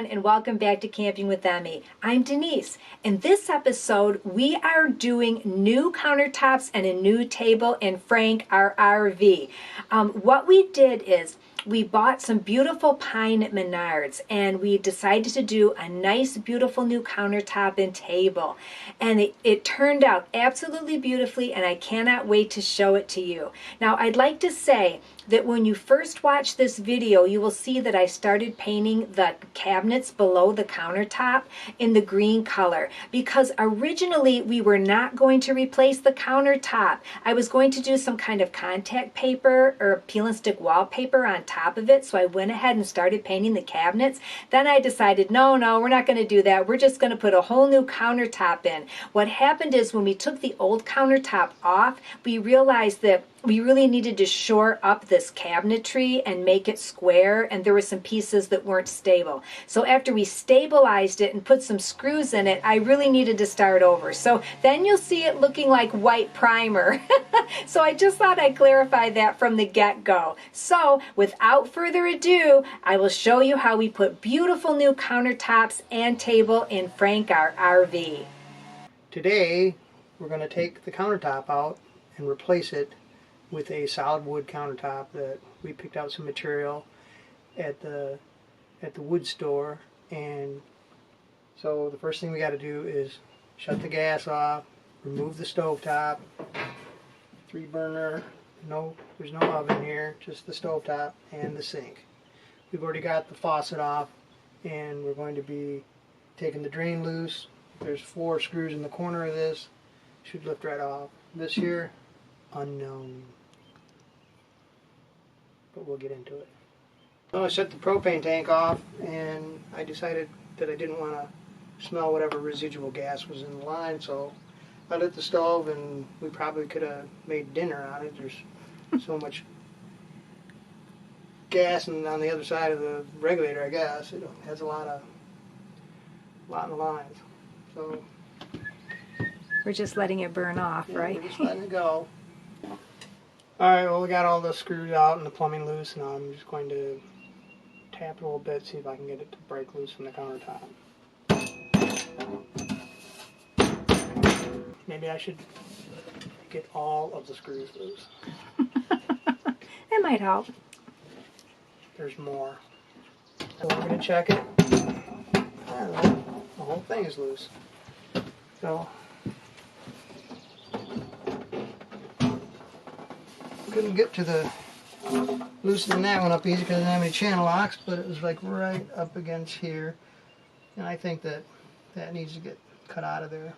and welcome back to Camping with Emmy. I'm Denise. In this episode, we are doing new countertops and a new table in Frank, our RV. What we did is we bought some beautiful pine at Menards, and we decided to do a nice, beautiful new countertop and table. And it turned out absolutely beautifully, and I cannot wait to show it to you. Now, I'd like to say that when you first watch this video, you will see that I started painting the cabinets below the countertop in the green color, because originally we were not going to replace the countertop. I was going to do some kind of contact paper or peel and stick wallpaper on top of it, so I went ahead and started painting the cabinets. Then I decided, no, we're not going to do that. We're just going to put a whole new countertop in. What happened is when we took the old countertop off, we realized that we really needed to shore up this cabinetry and make it square, and there were some pieces that weren't stable. So after we stabilized it and put some screws in it, I really needed to start over. So then you'll see it looking like white primer. So I just thought I'd clarify that from the get-go. So without further ado, I will show you how we put beautiful new countertops and table in Frank, our RV. Today we're going to take the countertop out and replace it with a solid wood countertop that we picked out some material at the wood store. And so the first thing we got to do is shut the gas off, remove the stove top, 3-burner, there's no oven here, just the stove top and the sink. We've already got the faucet off, and we're going to be taking the drain loose. There's 4 screws in the corner of this, should lift right off. This here, unknown, but we'll get into it. So I set the propane tank off, and I decided that I didn't want to smell whatever residual gas was in the line, so I lit the stove, and we probably could have made dinner on it. There's so much gas on the other side of the regulator, I guess. It has a lot in the lines. So We're just letting it burn off, yeah, right? We're just letting it go. Alright, well, we got all the screws out and the plumbing loose, and I'm just going to tap it a little bit, see if I can get it to break loose from the countertop. Maybe I should get all of the screws loose. That might help. There's more. So we're going to check it. I don't know, the whole thing is loose. So couldn't get to the loosening that one up easy because I didn't have any channel locks, but it was like right up against here, and I think that needs to get cut out of there.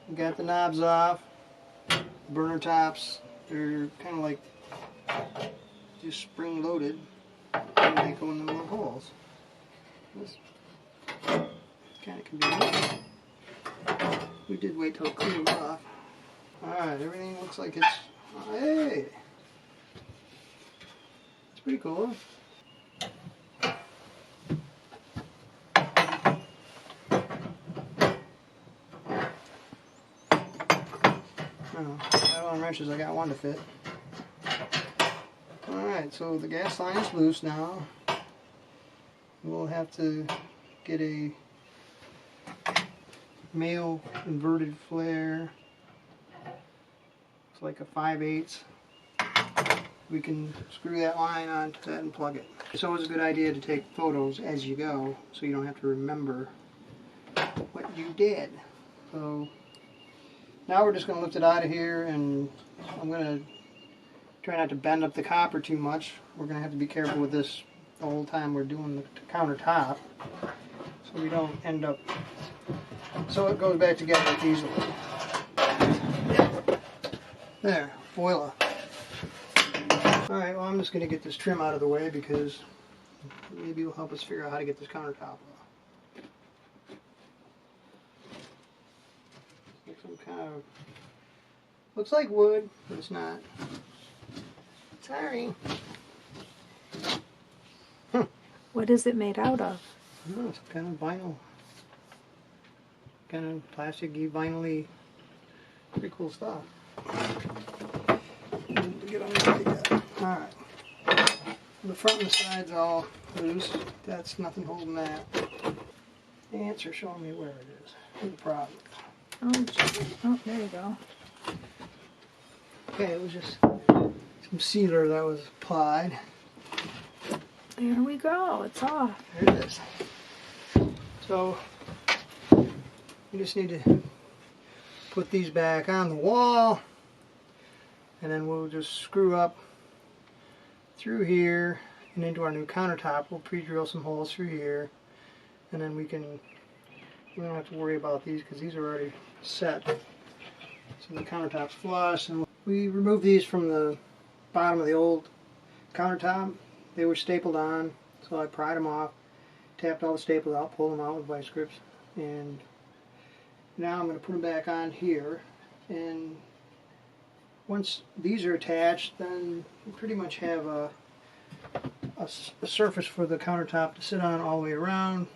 We got the knobs off, burner tops. They're kind of like just spring loaded, and they go in the little holes. This kind of convenient. We did wait till it cleaned off. Alright, everything looks like it's... Hey! It's pretty cool. I got on wrenches, I got one to fit. Alright, so the gas line is loose now. We'll have to get a male inverted flare. It's like a 5/8. We can screw that line onto that and plug it. It's always a good idea to take photos as you go, so you don't have to remember what you did. So now we're just going to lift it out of here, and I'm going to try not to bend up the copper too much. We're going to have to be careful with this the whole time we're doing the countertop, so we don't end up, so it goes back together easily. There, voila. Alright, well, I'm just going to get this trim out of the way because maybe it'll help us figure out how to get this countertop off. Some kind of, looks like wood, but it's not. Sorry. What is it made out of? Oh, it's kind of vinyl. Kind of plasticky, vinyl-y Pretty cool stuff. Get underneath it. Alright. The front and the side's all loose. That's nothing holding that. The ants are showing me where it is. Where's the problem? Oh, there you go. Okay, it was just some sealer that was applied. There we go. It's off. There it is. So you just need to put these back on the wall, and then we'll just screw up through here and into our new countertop. We'll pre-drill some holes through here, and then we don't have to worry about these because these are already set. So the countertop's flush, and we removed these from the bottom of the old countertop. They were stapled on, so I pried them off, tapped all the staples out, pulled them out with vice grips, and now I'm going to put them back on here. And once these are attached, then you pretty much have a surface for the countertop to sit on all the way around.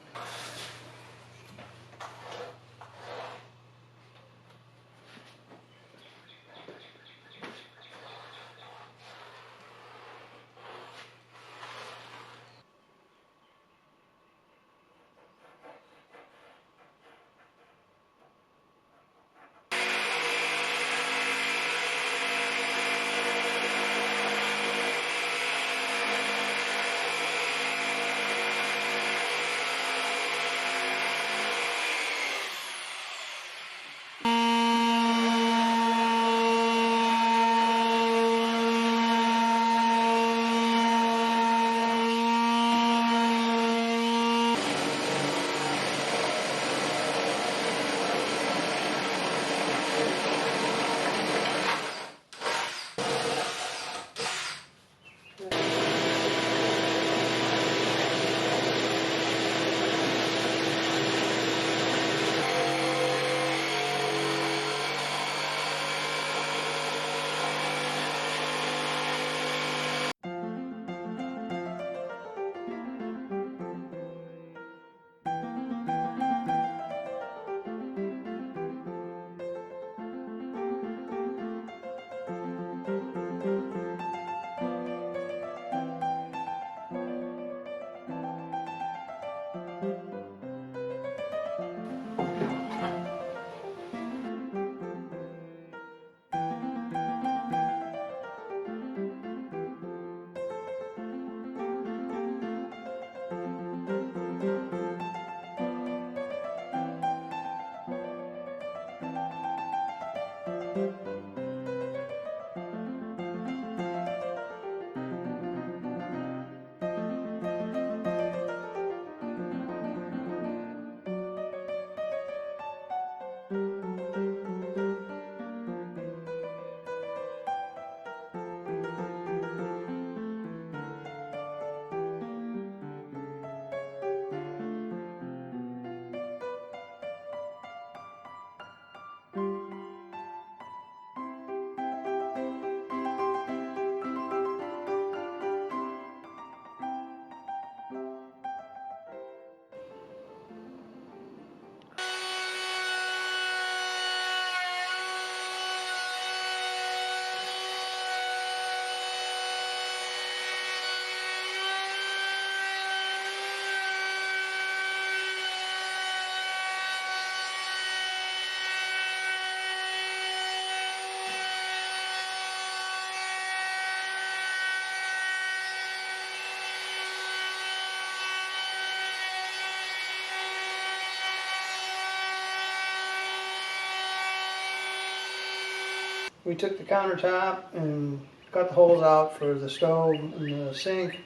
We took the countertop and cut the holes out for the stove and the sink,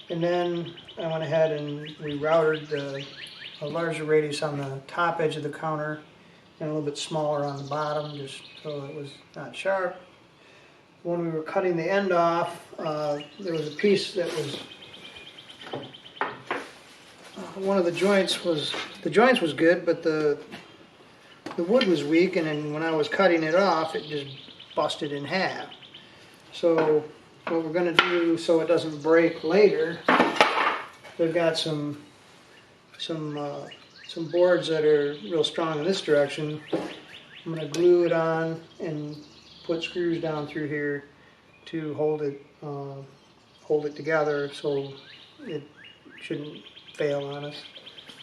and then I went ahead and we routed a larger radius on the top edge of the counter and a little bit smaller on the bottom, just so it was not sharp. When we were cutting the end off, there was a piece that was one of the joints was good, but the wood was weak, and then when I was cutting it off, it just busted in half. So what we're going to do so it doesn't break later, they've got some boards that are real strong in this direction, I'm going to glue it on and put screws down through here to hold it together so it shouldn't fail on us.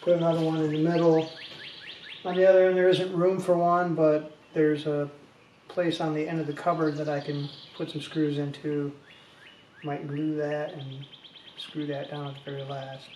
Put another one in the middle. On the other end there isn't room for one, but there's a place on the end of the cupboard that I can put some screws into. Might glue that and screw that down at the very last.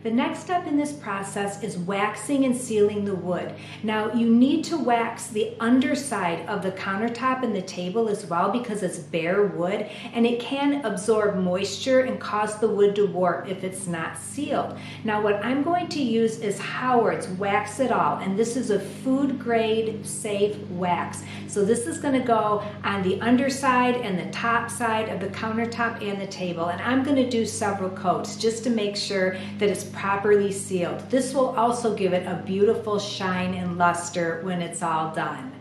The next step in this process is waxing and sealing the wood. Now you need to wax the underside of the countertop and the table as well because it's bare wood and it can absorb moisture and cause the wood to warp if it's not sealed. Now what I'm going to use is Howard's Wax It All, and this is a food grade safe wax. So this is going to go on the underside and the top side of the countertop and the table, and I'm going to do several coats just to make sure that it's properly sealed. This will also give it a beautiful shine and luster when it's all done.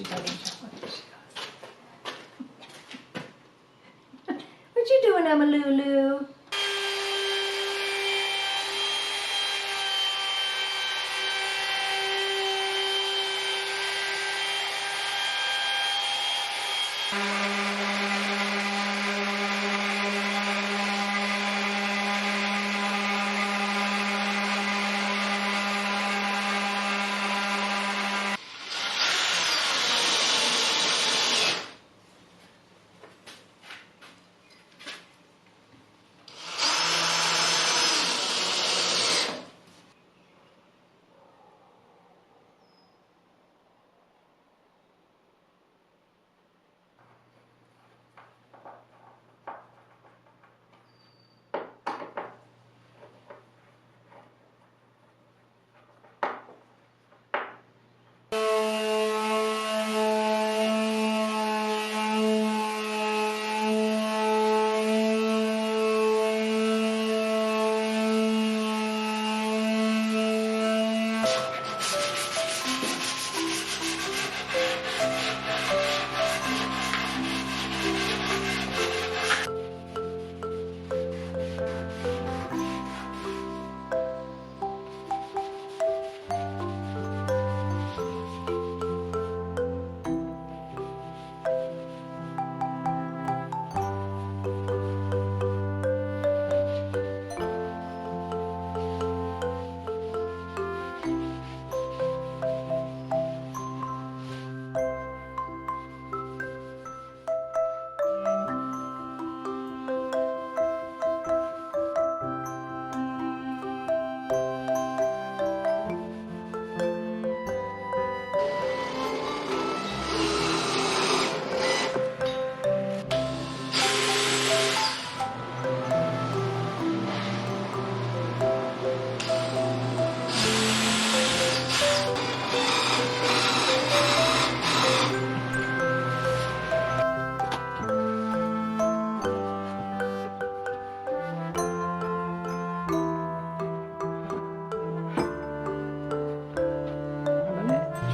What you doing, Emma Lulu?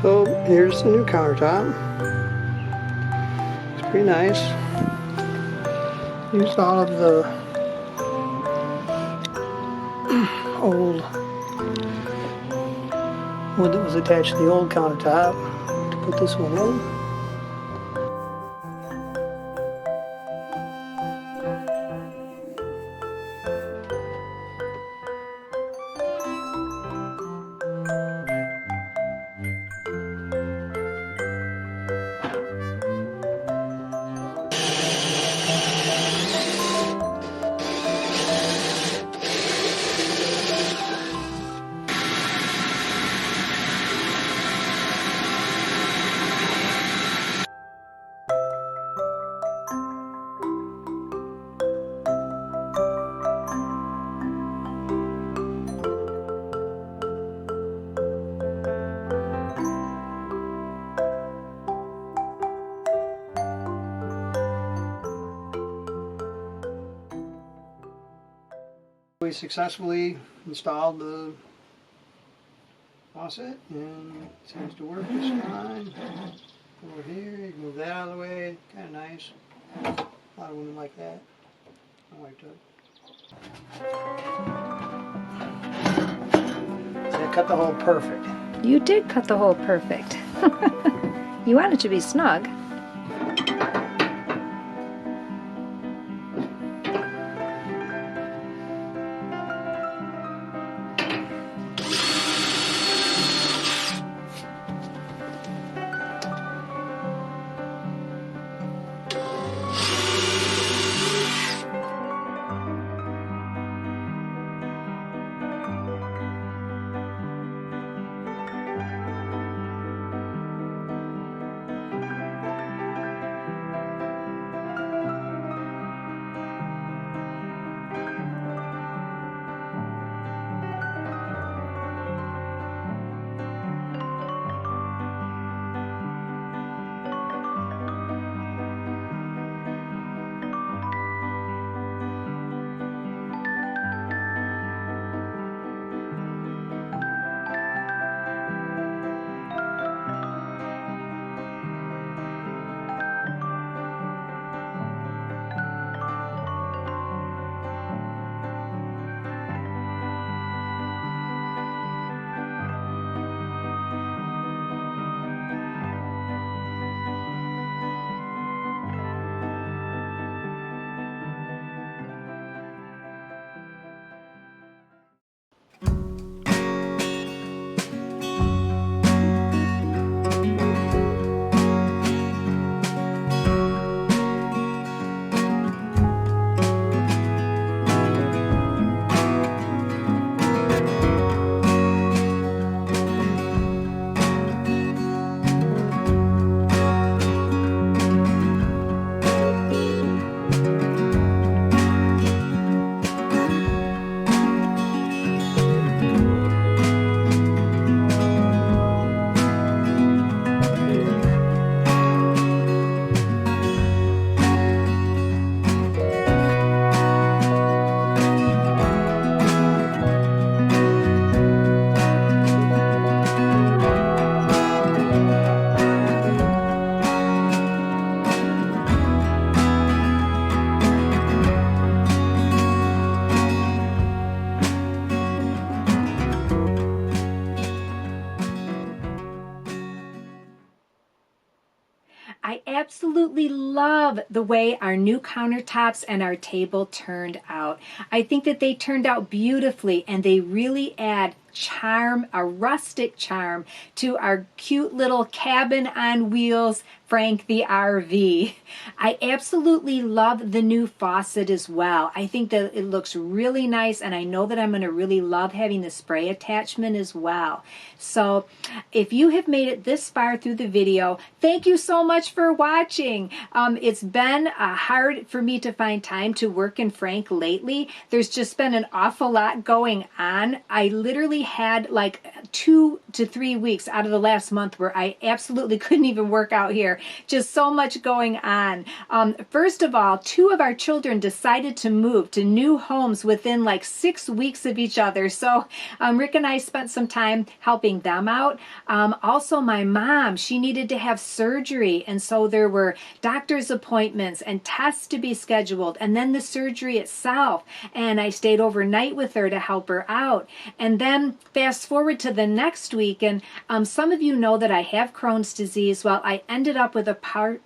So here's the new countertop. It's pretty nice. Used all of the old wood that was attached to the old countertop to put this one in. We successfully installed the faucet and it seems to work just fine. Over here, you can move that out of the way, kind of nice. A lot of women like that. I like that. So I cut the hole perfect. You did cut the hole perfect. You want it to be snug. I absolutely love the way our new countertops and our table turned out. I think that they turned out beautifully, and they really add charm, a rustic charm, to our cute little cabin on wheels, Frank the RV. I absolutely love the new faucet as well. I think that it looks really nice, and I know that I'm going to really love having the spray attachment as well. So if you have made it this far through the video, thank you so much for watching. It's been hard for me to find time to work in Frank lately. There's just been an awful lot going on. I literally had like 2 to 3 weeks out of the last month where I absolutely couldn't even work out here. Just so much going on. First of all, 2 of our children decided to move to new homes within like 6 weeks of each other. So Rick and I spent some time helping them out. Also, my mom, she needed to have surgery, and so there were doctor's appointments and tests to be scheduled, and then the surgery itself. And I stayed overnight with her to help her out. And then fast forward to the next week, and some of you know that I have Crohn's disease. Well, I ended up with a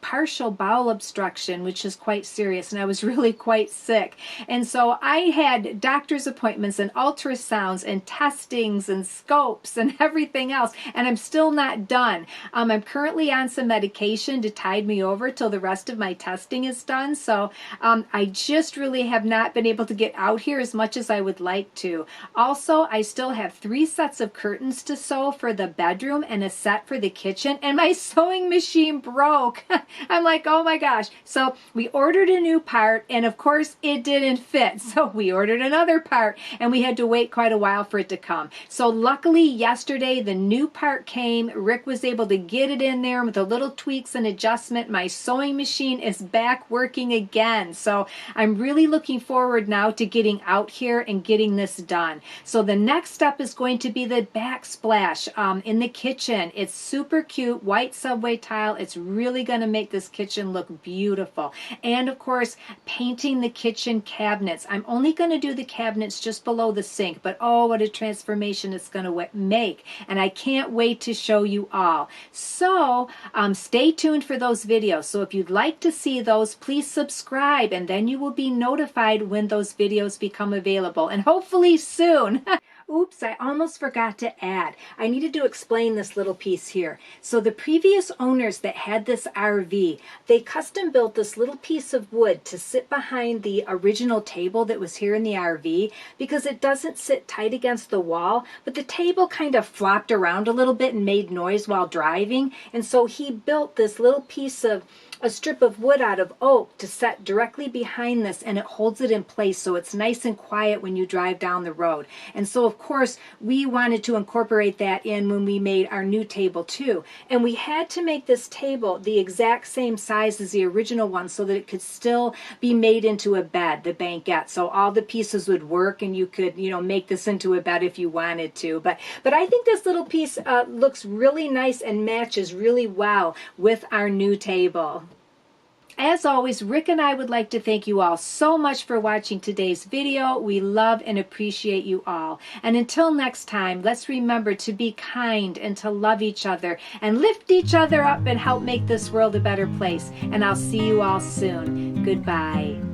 partial bowel obstruction, which is quite serious, and I was really quite sick. And so I had doctor's appointments and ultrasounds and testings and scopes and everything else, and I'm still not done. I'm currently on some medication to tide me over till the rest of my testing is done. So I just really have not been able to get out here as much as I would like to. Also, I still have 3 sets of curtains to sew for the bedroom and a set for the kitchen, and my sewing machine broke. I'm like, oh my gosh. So we ordered a new part, and of course it didn't fit. So we ordered another part, and we had to wait quite a while for it to come. So luckily yesterday the new part came. Rick was able to get it in there with a little tweaks and adjustment. My sewing machine is back working again. So I'm really looking forward now to getting out here and getting this done. So the next step is going to be the backsplash in the kitchen. It's super cute, white subway tile. It's really going to make this kitchen look beautiful. And of course, painting the kitchen cabinets. I'm only going to do the cabinets just below the sink, but oh, what a transformation it's going to make. And I can't wait to show you all. So stay tuned for those videos. So if you'd like to see those, please subscribe, and then you will be notified when those videos become available, and hopefully soon. Oops, I almost forgot to add. I needed to explain this little piece here. So the previous owners that had this RV, they custom built this little piece of wood to sit behind the original table that was here in the RV, because it doesn't sit tight against the wall, but the table kind of flopped around a little bit and made noise while driving. And so he built this little piece of a strip of wood out of oak to set directly behind this, and it holds it in place so it's nice and quiet when you drive down the road. And so of course we wanted to incorporate that in when we made our new table too. And we had to make this table the exact same size as the original one so that it could still be made into a bed, the banquette. So all the pieces would work, and you could, you know, make this into a bed if you wanted to. But I think this little piece looks really nice and matches really well with our new table. As always, Rick and I would like to thank you all so much for watching today's video. We love and appreciate you all. And until next time, let's remember to be kind and to love each other and lift each other up and help make this world a better place. And I'll see you all soon. Goodbye.